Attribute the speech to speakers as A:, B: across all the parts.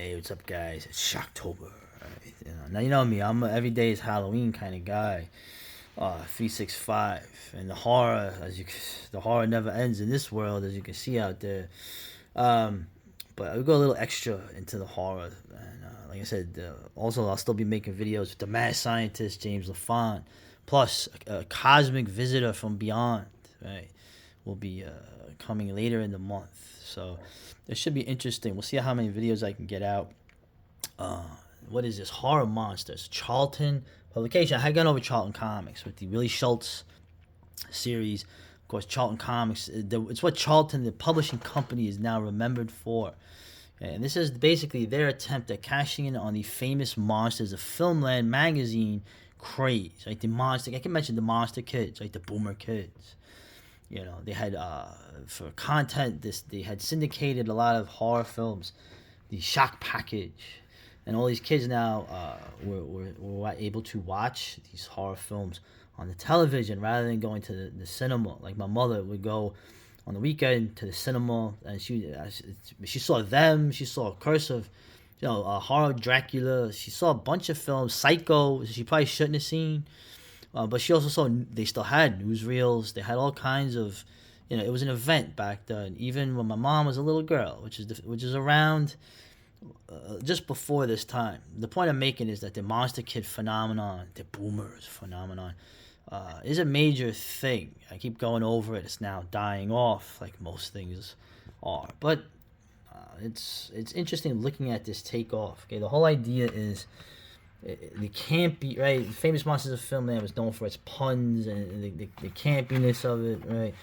A: Hey, what's up, guys? It's Shocktober. Right? Now you know me. I'm a every day is Halloween kind of guy. 365, and the horror never ends in this world, as you can see out there. Um, but I'll go a little extra into the horror, and like I said, also I'll still be making videos with the mad scientist James LaFont, plus a cosmic visitor from beyond. Right, will be coming later in the month. So it should be interesting. We'll see how many videos I can get out. Uh, what is this? Horror Monsters. Charlton publication. I had gone over Charlton Comics with the Willie Schultz series. Of course, Charlton Comics. It's what Charlton, the publishing company, is now remembered for. And this is basically their attempt at cashing in on the famous monsters of Filmland magazine craze. Right, the monster. I can mention the Monster Kids, like the Boomer Kids. They had for content. They had syndicated a lot of horror films, the Shock Package, and all these kids now were able to watch these horror films on the television rather than going to the cinema. Like my mother would go on the weekend to the cinema, and she saw them. She saw Curse of, horror Dracula. She saw a bunch of films. Psycho. She probably shouldn't have seen. But she also saw they still had newsreels. They had all kinds of, it was an event back then. Even when my mom was a little girl, which is around just before this time. The point I'm making is that the Monster Kid phenomenon, the Boomers phenomenon, is a major thing. I keep going over it. It's now dying off, like most things are. But it's interesting looking at this take off. Okay, the whole idea is. It can't be right. The famous Monsters of Filmland was known for its puns and the campiness of it, right?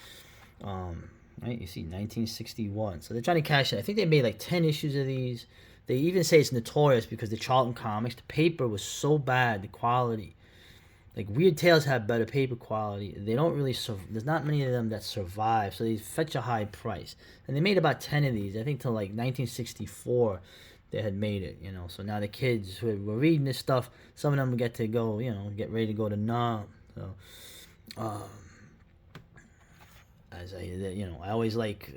A: Right. You see, 1961. So they're trying to cash it. I think they made like 10 issues of these. They even say it's notorious because the Charlton Comics, the paper was so bad, the quality. Like Weird Tales have better paper quality. They don't really there's not many of them that survive, so they fetch a high price. And they made about 10 of these. I think till like 1964. They had made it, So now the kids who were reading this stuff, some of them get to go, get ready to go to Nam. So, I always like,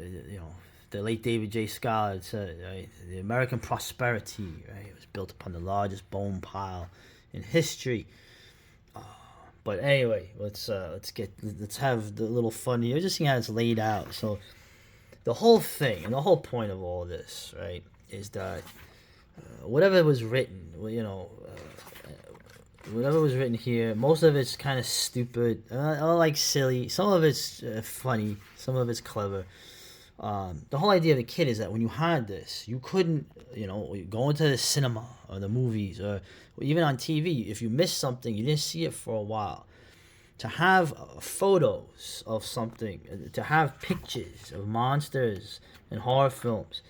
A: the late David J. Scott said, right, the American prosperity, right, it was built upon the largest bone pile in history. But anyway, let's have the little fun here. Just seeing how it's laid out. So, the whole thing and the whole point of all this, right, is that whatever was written, whatever was written here, most of it's kind of stupid, like silly. Some of it's funny, some of it's clever. The whole idea of the kid is that when you had this, you couldn't, go into the cinema or the movies or even on TV. If you missed something, you didn't see it for a while. To have photos of something, to have pictures of monsters and horror films.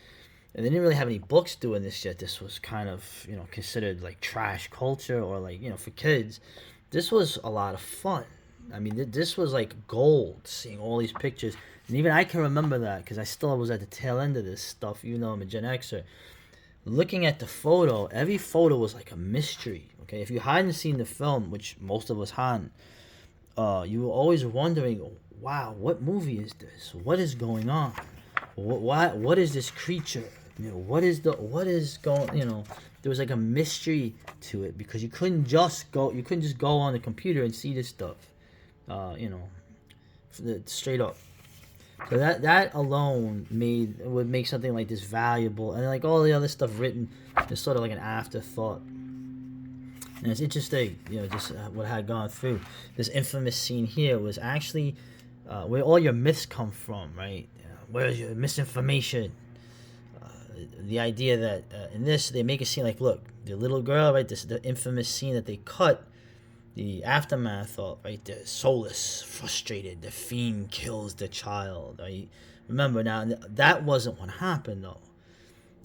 A: And they didn't really have any books doing this yet. This was kind of, considered like trash culture or like, for kids. This was a lot of fun. I mean, this was like gold, seeing all these pictures. And even I can remember that because I still was at the tail end of this stuff, even though I'm a Gen Xer. Looking at the photo, every photo was like a mystery, okay? If you hadn't seen the film, which most of us hadn't, you were always wondering, wow, what movie is this? What is going on? What is this creature? What is going? There was like a mystery to it because you couldn't just go on the computer and see this stuff, straight up. So that alone would make something like this valuable, and like all the other stuff written is sort of like an afterthought. And it's interesting, just what I had gone through. This infamous scene here was actually where all your myths come from, right? Where's your misinformation? The idea that in this they make it seem like, look, the little girl, right? The infamous scene that they cut, the aftermath of, right? The soulless, frustrated, the fiend kills the child. Right? Remember now, that wasn't what happened though.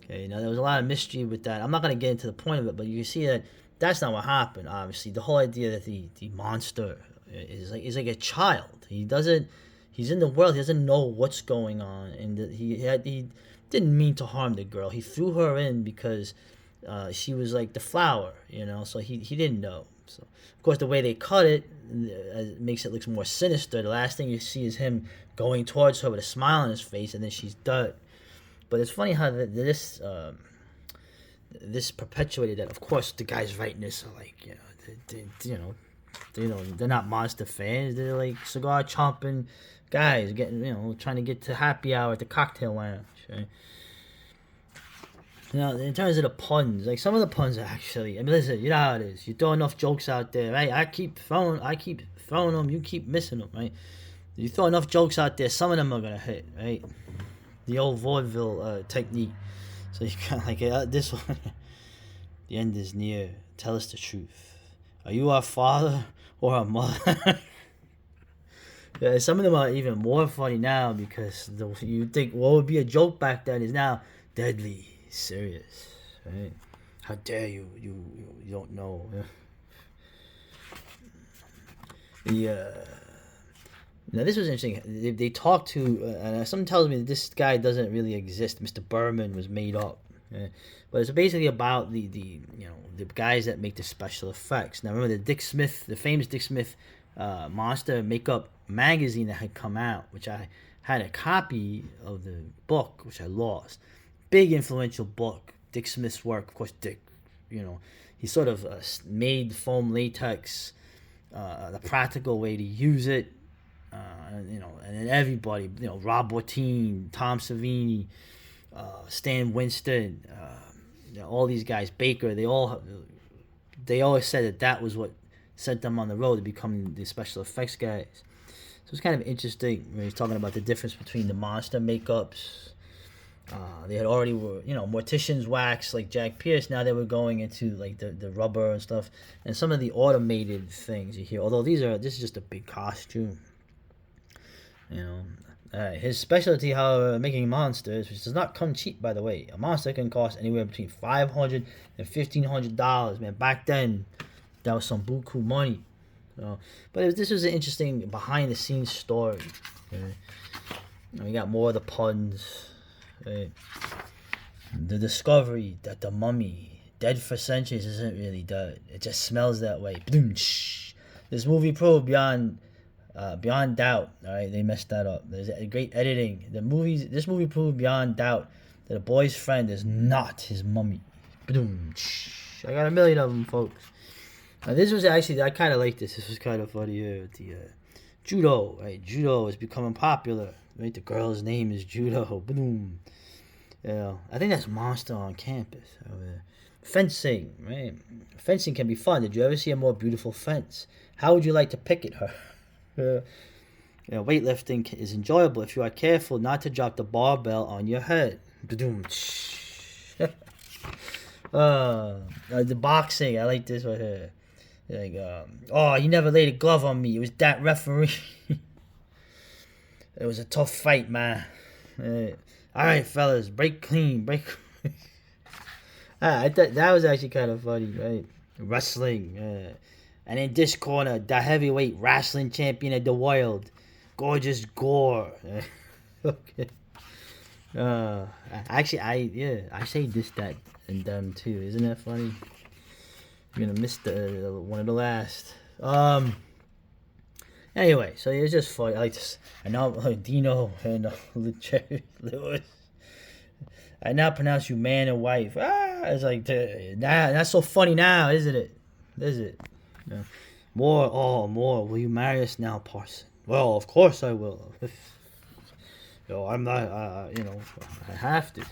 A: Okay, now there was a lot of mystery with that. I'm not gonna get into the point of it, but you see that that's not what happened. Obviously, the whole idea that the monster is like a child. He's in the world. He doesn't know what's going on, and he didn't mean to harm the girl. He threw her in because she was like the flower, So he didn't know. So of course the way they cut it makes it look more sinister. The last thing you see is him going towards her with a smile on his face, and then she's dead. But it's funny how this perpetuated that. Of course, the guys writing this are like, they're not monster fans. They're like cigar chomping guys getting, trying to get to happy hour at the cocktail lounge. Right? In terms of the puns, like some of the puns are actually. I mean, listen, you know how it is. You throw enough jokes out there, right? I keep throwing them. You keep missing them, right? You throw enough jokes out there, some of them are gonna hit, right? The old vaudeville technique. So you kind of like this one. The end is near. Tell us the truth. Are you our father or our mother? Yeah, some of them are even more funny now because you think what would be a joke back then is now deadly serious, right? How dare you? You don't know. Yeah. Now this was interesting. They talked to, and someone tells me that this guy doesn't really exist. Mr. Berman was made up, but it's basically about the guys that make the special effects. Now remember the famous Dick Smith monster makeup magazine that had come out, which I had a copy of the book, which I lost. Big influential book, Dick Smith's work. Of course, Dick, he sort of made foam latex the practical way to use it. And then everybody, Rob Bottin, Tom Savini, Stan Winston, all these guys, Baker, they always said that was what sent them on the road to becoming the special effects guys. So it's kind of interesting when he's talking about the difference between the monster makeups. They had already were, mortician's wax like Jack Pierce. Now they were going into like the rubber and stuff, and some of the automated things you hear. Although this is just a big costume. His specialty, however, making monsters, which does not come cheap, by the way. A monster can cost anywhere between $500 and $1,500. Man, back then, that was some buku money. But this was an interesting behind-the-scenes story. We got more of the puns. Right? The discovery that the mummy, dead for centuries, isn't really dead. It just smells that way. This movie proved beyond doubt. All right, they messed that up. There's a great editing. This movie proved beyond doubt that a boy's friend is not his mummy. I got a million of them, folks. This was actually, I kind of like this. This was kind of funny here. The judo, right? Judo is becoming popular. Right, the girl's name is Judo. Boom. I think that's Monster on Campus. Fencing, right? Fencing can be fun. Did you ever see a more beautiful fence? How would you like to picket her? Weightlifting is enjoyable if you are careful not to drop the barbell on your head. The boxing, I like this right here. Like, he never laid a glove on me. It was that referee. It was a tough fight, man. All right, fellas, break clean. I thought that was actually kind of funny, right? Wrestling. And in this corner, the heavyweight wrestling champion of the world, Gorgeous Gore. Okay. Actually, I say this, that, and them too. Isn't that funny? You're gonna miss the one of the last. Anyway, so it's just funny. I like this. I know Dino and Lewis. I now pronounce you man and wife. It's like that's so funny now, isn't it? Is it? Yeah. More. Will you marry us now, Parson? Well, of course I will. I'm not. I have to.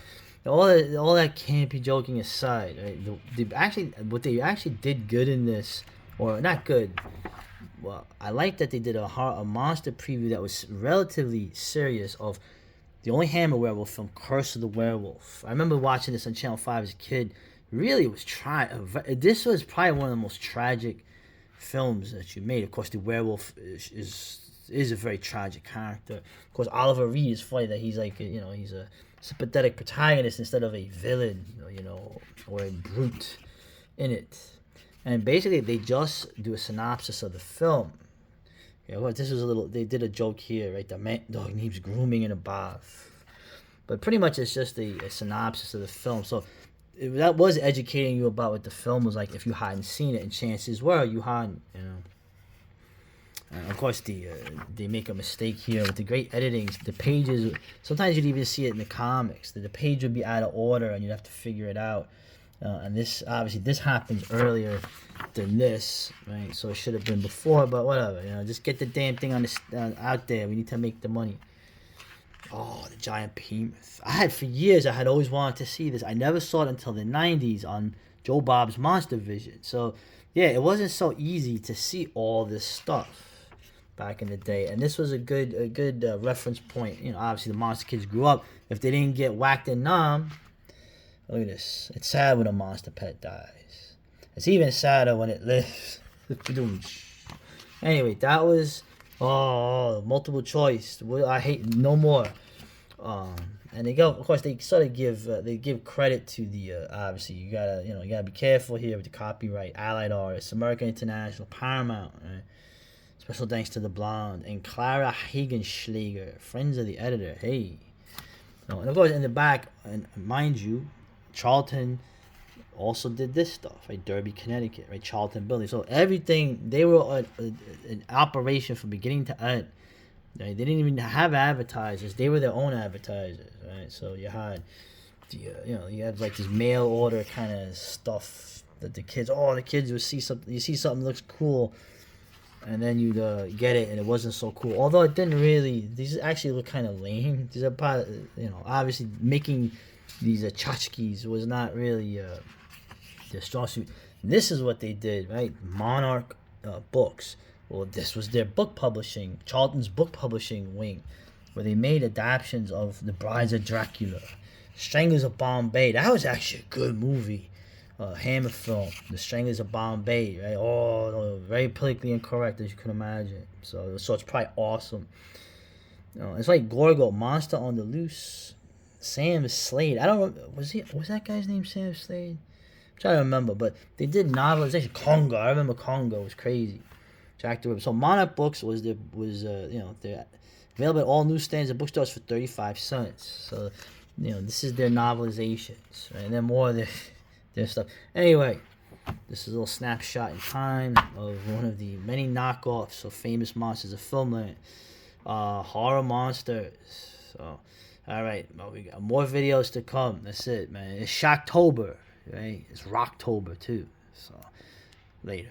A: All that campy joking aside, right? What they actually did good in this, or not good. Well, I like that they did a monster preview that was relatively serious of the only Hammer werewolf film, Curse of the Werewolf. I remember watching this on Channel 5 as a kid. Really was this was probably one of the most tragic films that you made. Of course, the werewolf is a very tragic character. Of course, Oliver Reed is funny that he's like, he's a sympathetic protagonist instead of a villain, or a brute in it. And basically, they just do a synopsis of the film. This was they did a joke here, right? The man dog needs grooming in a bath. But pretty much it's just a synopsis of the film. So that was educating you about what the film was like if you hadn't seen it. And chances were you hadn't, And of course, they make a mistake here with the great editing. The pages, sometimes you'd even see it in the comics. The page would be out of order and you'd have to figure it out. And this obviously this happens earlier than this, right? So it should have been before, but whatever. Just get the damn thing on the out there. We need to make the money. Oh, the giant behemoth. For years, I had always wanted to see this. I never saw it until the 90s on Joe Bob's Monster Vision. So, yeah, it wasn't so easy to see all this stuff back in the day. And this was a good reference point. Obviously the Monster Kids grew up. If they didn't get whacked in Nam, look at this. It's sad when a monster pet dies. It's even sadder when it lives. Anyway, that was multiple choice. I hate no more. And they go, of course, they sort of give credit to the obviously you gotta be careful here with the copyright, Allied Artists, American International, Paramount. Right? Special thanks to the Blonde and Clara Hagenschlager, friends of the editor. Hey, and of course in the back, and mind you, Charlton also did this stuff, right? Derby, Connecticut, right? Charlton building. So everything, they were an operation from beginning to end. Right? They didn't even have advertisers. They were their own advertisers, right? So you had you had like this mail order kind of stuff that the kids would see something. You see something looks cool, and then you'd get it, and it wasn't so cool. Although it didn't really. These actually look kind of lame. These are part, obviously making these tchotchkes was not really their strong suit. This is what they did, right? Monarch Books. Well, this was their book publishing, Charlton's book publishing wing, where they made adaptations of The Brides of Dracula, Stranglers of Bombay. That was actually a good movie. Hammer film, The Stranglers of Bombay, right? Oh, very politically incorrect, as you can imagine. So it's probably awesome. It's like Gorgo, Monster on the Loose, Sam Slade. I don't know, was that guy's name Sam Slade? I'm trying to remember, but they did novelization. Congo, I remember Congo was crazy. Jack the Ripper. So Monarch Books was they're available at all newsstands and bookstores for 35 cents. So this is their novelizations, right? And then more of their stuff. Anyway, this is a little snapshot in time of one of the many knockoffs of famous monsters of filmland, horror monsters. So all right, well, we got more videos to come. That's it, man. It's Shocktober, right? It's Rocktober too. So later.